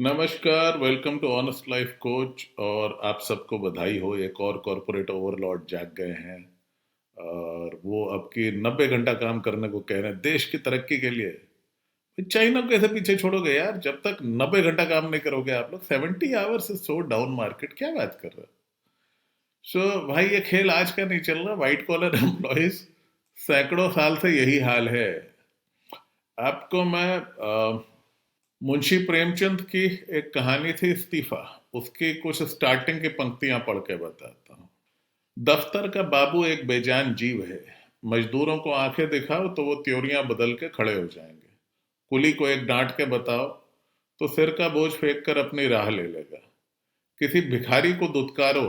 नमस्कार, welcome to honest life coach. और आप सबको बधाई हो, एक और कॉरपोरेट ओवरलॉर्ड जाग गए हैं और वो अब की 90 घंटा काम करने को कह रहे हैं देश की तरक्की के लिए। चाइना को कैसे पीछे छोड़ोगे यार? जब तक 90 घंटा काम नहीं करोगे आप लोग। 70 hours is so down market, क्या बात कर रहे हो? सो भाई, ये खेल आज का नहीं चल रहा। व्हाइट कॉलर एम्प्लॉयज सैकड़ों साल से यही हाल है। आपको मैं मुंशी प्रेमचंद की एक कहानी थी इस्तीफा, उसकी कुछ स्टार्टिंग की पंक्तियां पढ़ के बताता हूँ। दफ्तर का बाबू एक बेजान जीव है। मजदूरों को आंखें दिखाओ तो वो त्योरियां बदल के खड़े हो जाएंगे। कुली को एक डांट के बताओ तो सिर का बोझ फेंक कर अपनी राह ले लेगा। किसी भिखारी को दुत्कारो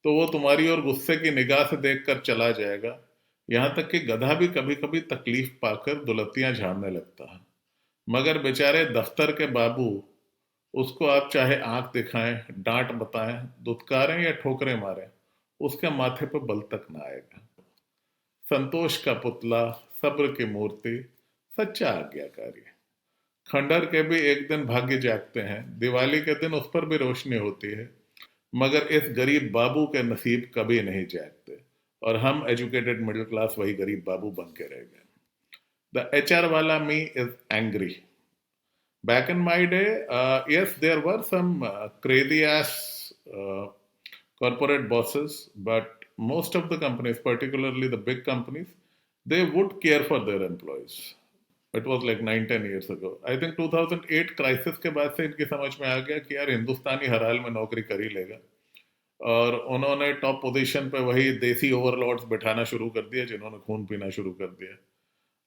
तो वो तुम्हारी ओर गुस्से की निगाह से देख कर चला जाएगा। यहाँ तक कि गधा भी कभी कभी तकलीफ पाकर दुलत्तियां झाड़ने लगता है। मगर बेचारे दफ्तर के बाबू, उसको आप चाहे आंख दिखाएं, डांट बताएं, दुत्कारें या ठोकरें मारें, उसके माथे पर बल तक ना आएगा। संतोष का पुतला, सब्र की मूर्ति, सच्चा आज्ञाकारी। खंडहर के भी एक दिन भाग्य जागते हैं, दिवाली के दिन उस पर भी रोशनी होती है। मगर इस गरीब बाबू के नसीब कभी नहीं जागते, और हम एजुकेटेड मिडिल क्लास वही गरीब बाबू बन के रह गए। द एचआर वाला me is angry. Back in my day, yes, there were some crazy ass corporate bosses, but most of the companies, particularly the big companies, they would care for their employees. It was like 9-10 years ago. I think 2008 crisis के बाद से इनकी समझ में आ गया कि यार हिंदुस्तानी हर हाल में नौकरी कर ही लेगा। और उन्होंने टॉप पोजीशन पे वही देसी ओवरलॉर्ड्स बिठाना शुरू कर दिया जिन्होंने खून पीना शुरू कर दिया।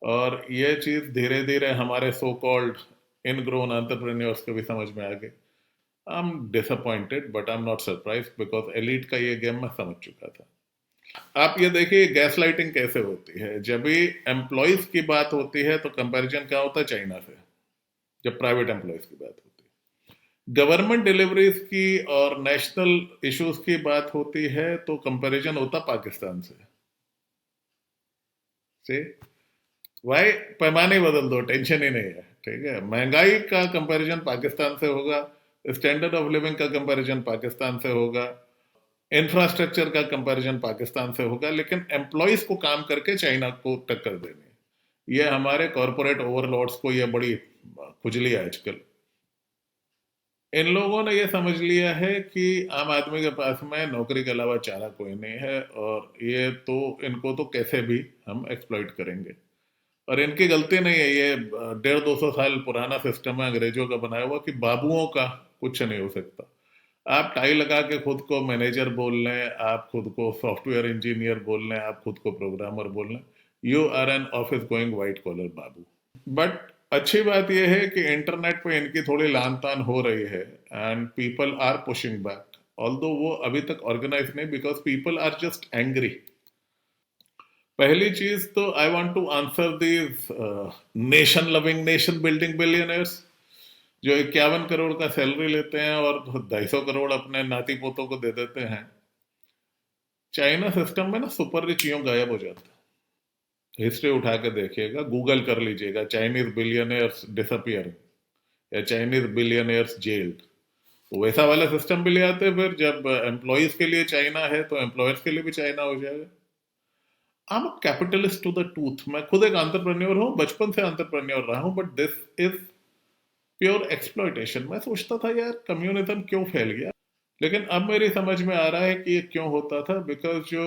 और ये चीज धीरे धीरे हमारे सो कॉल्ड इनग्रोन एंटरप्रेन्योर्स को भी समझ में आ गई। I am disappointed but I am not surprise, because elite का ये गेम मैं समझ चुका था। आप ये देखिए गैस लाइटिंग कैसे होती है। जब भी एम्प्लॉयज की बात होती है तो कंपैरिजन क्या होता है? चाइना से। जब प्राइवेट एम्प्लॉयज की बात होती है, गवर्नमेंट डिलीवरीज की और नेशनल इश्यूज की बात होती है तो कंपैरिजन होता पाकिस्तान से। भाई, पैमाने बदल दो, टेंशन ही नहीं है। ठीक है, महंगाई का कंपैरिजन पाकिस्तान से होगा, स्टैंडर्ड ऑफ लिविंग का कंपैरिजन पाकिस्तान से होगा, इंफ्रास्ट्रक्चर का कंपैरिजन पाकिस्तान से होगा, लेकिन एम्प्लॉयज को काम करके चाइना को टक्कर देनी है। ये हमारे कॉरपोरेट ओवरलॉर्ड्स को ये बड़ी खुजली है आजकल। इन लोगों ने ये समझ लिया है कि आम आदमी के पास में नौकरी के अलावा चारा कोई नहीं है, और ये तो इनको तो कैसे भी हम एक्सप्लॉइट करेंगे। और इनकी गलती नहीं है, ये 150-200 साल पुराना सिस्टम है अंग्रेजों का बनाया हुआ कि बाबुओं का कुछ नहीं हो सकता। आप टाई लगा के खुद को मैनेजर बोल लें, आप खुद को सॉफ्टवेयर इंजीनियर बोल लें, आप खुद को प्रोग्रामर बोल लें, you are an office going white collar babu. But अच्छी बात यह है कि इंटरनेट पे इनकी थोड़ी लान तान हो रही है, and people are pushing back, although वो अभी तक ऑर्गेनाइज नहीं, because people are just angry. पहली चीज तो I want to answer these nation loving, nation building billionaires जो 51 करोड़ का सैलरी लेते हैं और 250 करोड़ अपने नाती पोतों को दे देते हैं। चाइना सिस्टम में ना सुपर रिच यूं गायब हो जाता है। हिस्ट्री उठा के देखिएगा, गूगल कर लीजिएगा, चाइनीज बिलियनर्स डिसअपियरिंग या चाइनीज बिलियनर्स जेल्ड। तो वैसा वाला सिस्टम भी ले आते, फिर जब एम्प्लॉयज के लिए चाइना है तो एम्प्लॉयर्स के लिए भी चाइना हो जाएगा। I am capitalist to the tooth. मैं खुद एक एंटरप्रेन्योर हूँ, बचपन से एंटरप्रेन्योर रहा हूँ, but this is pure exploitation. मैं सोचता था यार कम्युनिज्म क्यों फैल गया, लेकिन अब मेरी समझ में आ रहा है कि ये क्यों होता था। बिकॉज जो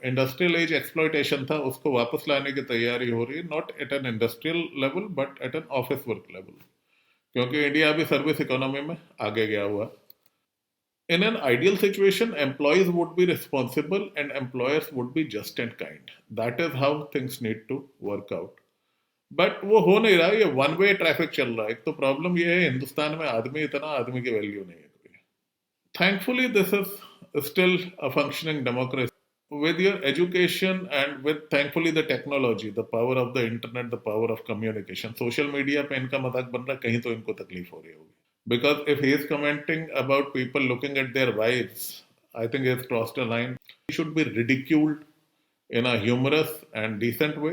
इंडस्ट्रियल एज एक्सप्लॉइटेशन था उसको वापस लाने की तैयारी हो रही है, not at an industrial level but at an office work level, क्योंकि इंडिया अभी सर्विस इकोनॉमी में आगे गया हुआ। In an ideal situation, employees would be responsible and employers would be just and kind. That is how things need to work out. But वो हो नहीं रहा, ये वन वे ट्रैफिक चल रहा है। एक तो प्रॉब्लम ये है हिंदुस्तान में आदमी इतना, आदमी की वैल्यू नहीं है कोई। Thankfully this is still a functioning democracy. with your education and with thankfully the technology, the power of the internet, the power of communication, social media पे इनका मजाक बन रहा है, कहीं तो इनको तकलीफ हो रही होगी। Because if he is commenting about people looking at their wives, I think he has crossed a line. He should be ridiculed in a humorous and decent way.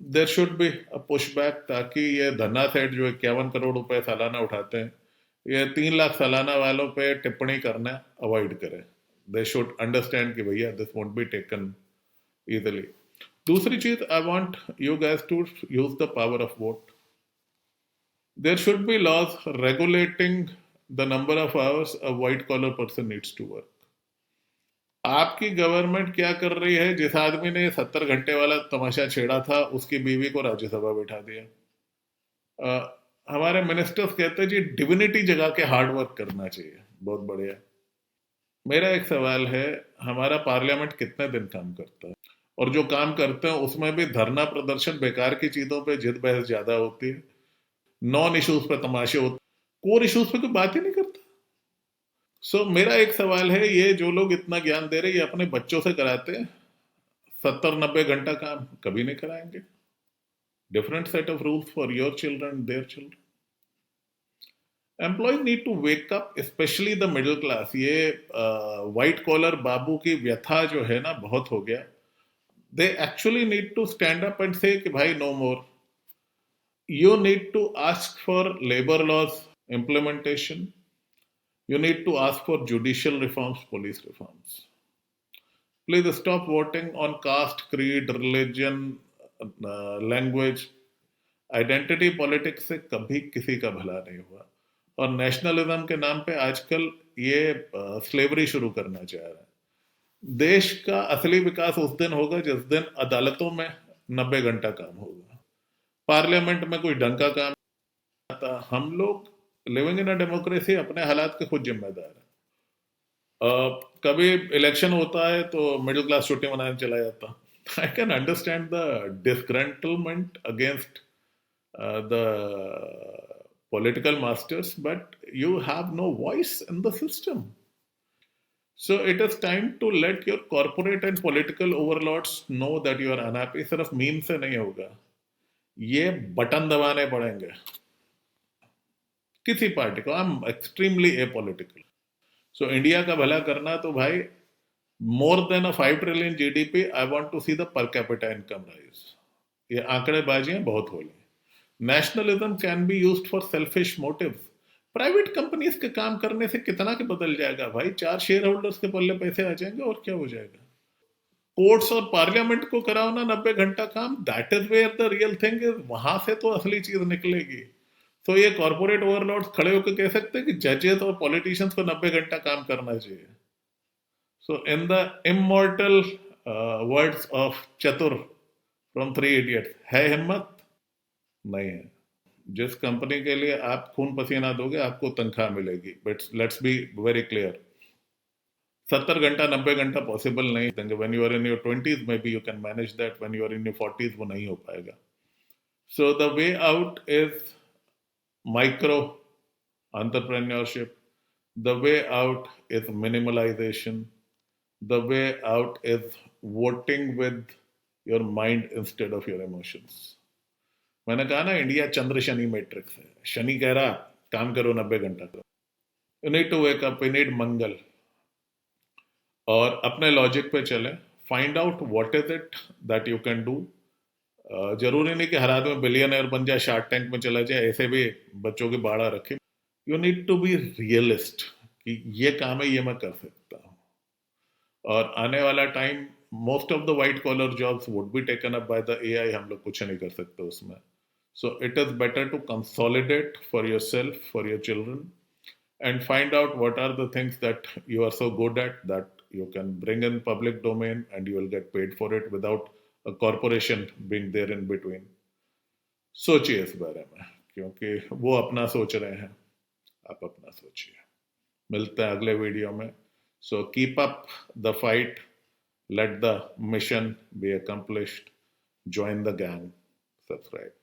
There should be a pushback ताकि ये धन्ना सेठ जो 51 करोड़ रुपए सालाना उठाते हैं, ये 3 लाख सालाना वालों पे टिप्पणी करना अवॉइड करें. दे शुड अंडरस्टैंड कि भैया this won't be taken easily. दूसरी चीज, I want you guys to use the power of vote. There should be laws regulating the number of hours a white collar person needs to work. आपकी government क्या कर रही है? जिस आदमी ने 70 घंटे वाला तमाशा छेड़ा था उसकी बीवी को राज्यसभा बैठा दिया. हमारे मिनिस्टर्स कहते हैं जी डिविनिटी जगा के हार्ड वर्क करना चाहिए. बहुत बढ़िया. मेरा एक सवाल है, हमारा पार्लियामेंट कितने दिन काम करता है? और जो काम करते हैं उसमें भी धरना प्रदर्शन बेकार की चीजों पे जिद बहस ज्यादा होती है. नॉन इश्यूज पे तमाशे होते, कोर इश्यूज पे कोई बात ही नहीं करता. मेरा एक सवाल है, ये जो लोग इतना ज्ञान दे रहे हैं ये अपने बच्चों से कराते हैं. 70-90 घंटा काम कभी नहीं कराएंगे. Different set of rules for your children, their children. Employees need to wake up, especially the middle class. ये व्हाइट कॉलर बाबू की व्यथा जो है ना, बहुत हो गया. They actually need to stand up and say कि भाई no more. You need to ask for labour laws implementation. You need to ask for judicial reforms, police reforms. Please stop voting on caste, creed, religion, language. Identity politics से कभी किसी का भला नहीं हुआ. और नेशनलिज्म के नाम पे आजकल ये स्लेवरी शुरू करना चाह रहा है. देश का असली विकास उस दिन होगा जिस दिन अदालतों में 90 घंटा काम होगा, पार्लियामेंट में कोई ढंग का काम आता. हम लोग लिविंग इन अ डेमोक्रेसी, अपने हालात के खुद जिम्मेदार है. कभी इलेक्शन होता है तो मिडिल क्लास छुट्टी मनाने चला जाता. I can understand the disgruntlement against the political masters, but you have no voice in the system. So it is time to let your corporate and political overlords know that you are unhappy. सिर्फ meme से नहीं होगा, ये button दबाने पड़ेंगे किसी party को. I am extremely apolitical. So India का भला करना तो भाई, more than a 5 trillion GDP, I want to see the per capita income rise. ये आंकड़ेबाजियां बहुत हो रही. Nationalism can be used for selfish motives. Private companies के काम करने से कितना के बदल जाएगा भाई? 4 शेयर होल्डर्स के पल्ले पैसे आ जाएंगे और क्या हो जाएगा. कोर्ट्स और पार्लियामेंट को कराओ ना 90 घंटा काम. That is where the real thing is. वहां से तो असली चीज निकलेगी. तो ये कॉर्पोरेट ओवरलॉर्ड्स खड़े होकर कह सकते हैं कि जजेस और पॉलिटिशियंस को 90 घंटा काम करना चाहिए. So in the immortal words of Chatur from 3 idiots, है हिम्मत? नहीं है. जिस कंपनी के लिए आप खून पसीना दोगे आपको तनख्वाह मिलेगी. But let's be very clear, 70 घंटा 90 घंटा पॉसिबल नहीं देंगे. When you are in your 20s maybe you can manage that. When you are in your 40s वो नहीं हो पाएगा. So the way out is micro entrepreneurship. The way out is minimalization. The way out is voting with your mind instead of your emotions. मैंने कहा ना, India चंद्र Shani matrix है. शनि कह रहा काम करो 90 घंटा करो. You need to wake up, you need मंगल. और अपने लॉजिक पे चले. Find out what is it that you can do. जरूरी नहीं कि हर आदमी बिलियनर बन जाए, शार्क टैंक में चला जाए, ऐसे भी बच्चों की बाड़ा रखे. You need to be realist कि ये काम है, ये मैं कर सकता हूँ. और आने वाला time, most of the white collar jobs would be taken up by the AI. हम लोग कुछ नहीं कर सकते उसमें. So it is better to consolidate for yourself, for your children, and find out what are the things that you are so good at that you can bring in public domain and you will get paid for it without a corporation being there in between. सोचिए इस बारे में, क्योंकि वो अपना सोच रहे हैं, आप अपना सोचिए. मिलते हैं अगले वीडियो में. So keep up the fight. Let the mission be accomplished. Join the gang. Subscribe.